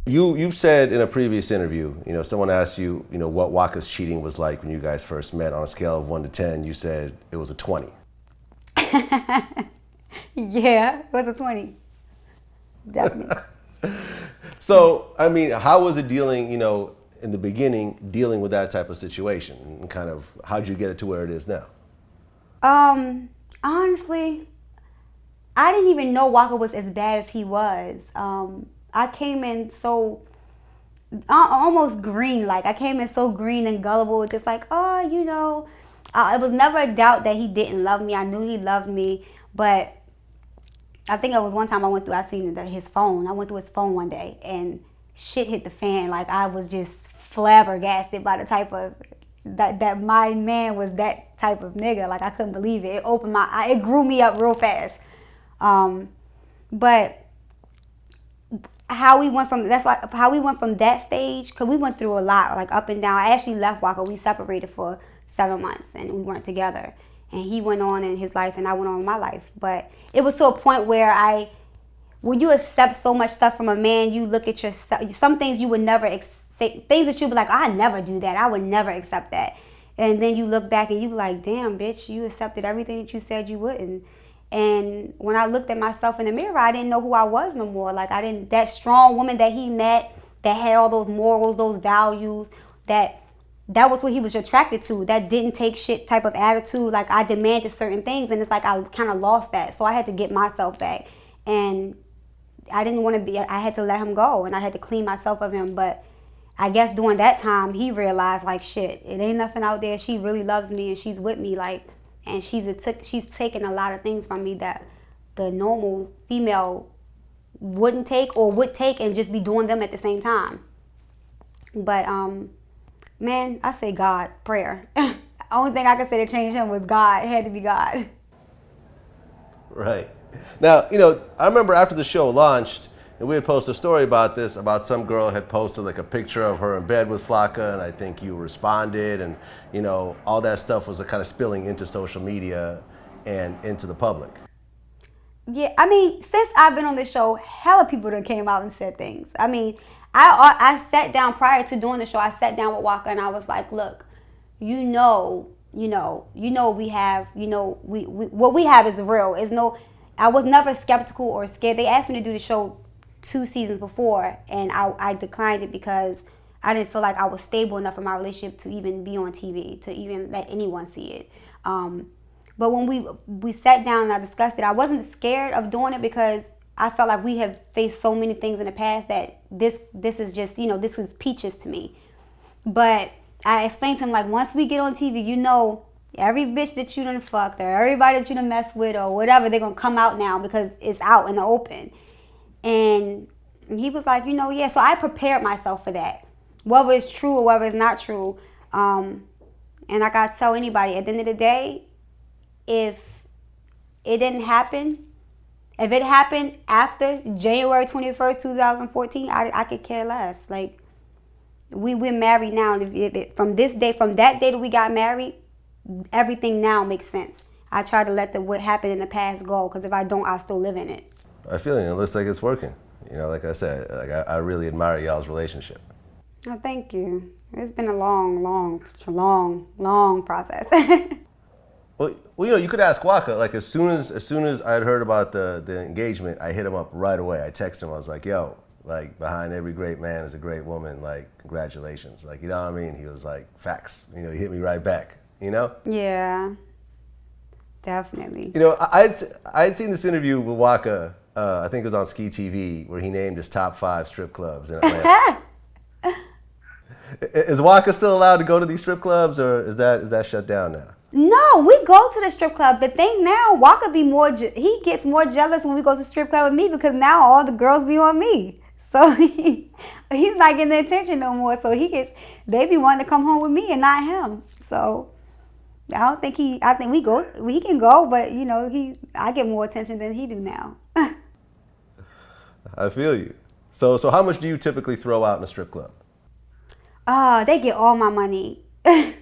You've said in a previous interview, someone asked you, what Waka's cheating was like when you guys first met. On a scale of 1 to 10, you said it was a 20. Yeah, it was a 20. Definitely. So, I mean, how was it dealing, in the beginning, dealing with that type of situation? And kind of, how'd you get it to where it is now? Honestly, I didn't even know Waka was as bad as he was. I came in so almost green, like I came in so green and gullible, just like, it was never a doubt that he didn't love me. I knew he loved me, but I think it was one time I seen his phone. I went through his phone one day and shit hit the fan. Like I was just flabbergasted by the type of, that my man was that type of nigga. Like I couldn't believe it. It opened my eye. It grew me up real fast. But how we went from that stage, because we went through a lot, like up and down. I actually left Waka. We separated for 7 months and we weren't together. And he went on in his life and I went on in my life. But it was to a point where when you accept so much stuff from a man, you look at yourself, some things you would never accept, things that you'd be like, I never do that. I would never accept that. And then you look back and you be like, damn, bitch, you accepted everything that you said you wouldn't. And when I looked at myself in the mirror, I didn't know who I was no more. Like that strong woman that he met, that had all those morals, those values, that was what he was attracted to. That didn't take shit type of attitude. Like I demanded certain things and it's like I kind of lost that. So I had to get myself back. And I didn't want to I had to let him go and I had to clean myself of him. But I guess during that time, he realized like, shit, it ain't nothing out there. She really loves me and she's with me. Like, and she's taken a lot of things from me that the normal female wouldn't take or would take and just be doing them at the same time. But, man, I say God, prayer. Only thing I could say to change him was God. It had to be God. Right. Now, I remember after the show launched, and we had posted a story about this, about some girl had posted like a picture of her in bed with Flocka, and I think you responded, and all that stuff was kind of spilling into social media and into the public. Yeah, I mean, since I've been on this show, hella people that came out and said things. I mean, I sat down prior to doing the show. I sat down with Waka and I was like, look, we have, what we have is real. I was never skeptical or scared. They asked me to do the show 2 seasons before and I declined it because I didn't feel like I was stable enough in my relationship to even be on TV, to even let anyone see it. But when we sat down and I discussed it, I wasn't scared of doing it because I felt like we have faced so many things in the past that this is just, this is peaches to me. But I explained to him, like, once we get on TV, every bitch that you done fucked or everybody that you done messed with or whatever, they're going to come out now because it's out in the open. And he was like, yeah. So I prepared myself for that, whether it's true or whether it's not true. And I got to tell anybody, at the end of the day, if it didn't happen, if it happened after January 21st, 2014, I could care less. Like, we're married now. And from that day that we got married, everything now makes sense. I try to let what happened in the past go, because if I don't, I'll still live in it. I feel it looks like it's working. Like I said, I really admire y'all's relationship. Oh, thank you. It's been a long process. Well, you could ask Waka. Like as soon as I had heard about the engagement, I hit him up right away. I texted him. I was like, "Yo, like behind every great man is a great woman. Like congratulations." Like you know what I mean? He was like, "Facts." He hit me right back. Yeah, definitely. I'd seen this interview with Waka. I think it was on Ski TV where he named his top 5 strip clubs in Atlanta. Is Waka still allowed to go to these strip clubs, or is that shut down now? No, we go to the strip club. The thing now, Waka he gets more jealous when we go to the strip club with me because now all the girls be on me. So he's not getting the attention no more. So they be wanting to come home with me and not him. So I think we can go, but I get more attention than he do now. I feel you. So how much do you typically throw out in a strip club? They get all my money. They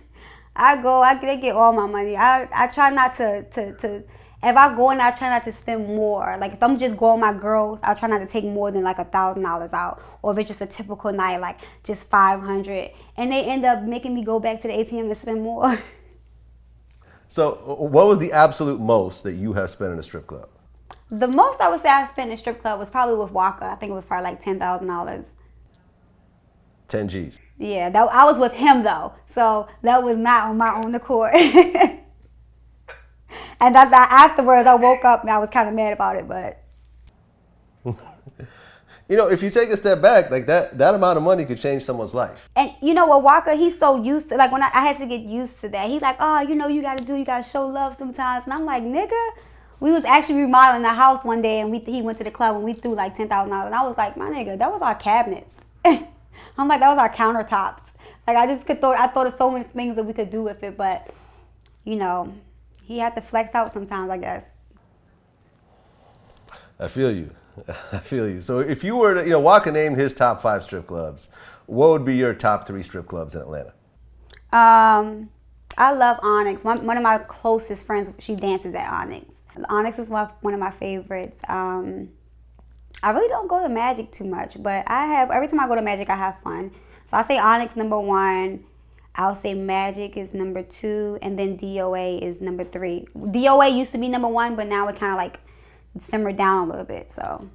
get all my money. I try not to if I go and I try not to spend more, like if I'm just going with my girls, I try not to take more than like $1,000 out, or if it's just a typical night, like just 500, and they end up making me go back to the ATM and spend more. So, what was the absolute most that you have spent in a strip club? The most I would say I spent in a strip club was probably with Waka. I think it was probably like $10,000. 10 G's. Yeah, that I was with him though, so that was not on my own accord. And afterwards, I woke up and I was kind of mad about it, but. You know, if you take a step back, like that amount of money could change someone's life. And you know what, Waka, he's so used to, like when I had to get used to that. He's like, oh, you know, you got to show love sometimes. And I'm like, nigga, we was actually remodeling the house one day and he went to the club and we threw like $10,000. And I was like, my nigga, that was our cabinets. I'm like, that was our countertops. Like I thought of so many things that we could do with it, but you know, he had to flex out sometimes, I guess. I feel you. I feel you. So if you were to, Waka named his top 5 strip clubs, what would be your top 3 strip clubs in Atlanta? I love Onyx. One of my closest friends, she dances at Onyx. Onyx is one of my favorites. I really don't go to Magic too much, but every time I go to Magic, I have fun. So I say Onyx number 1. I'll say Magic is number 2, and then DOA is number 3. DOA used to be number 1, but now it kind of like simmered down a little bit. So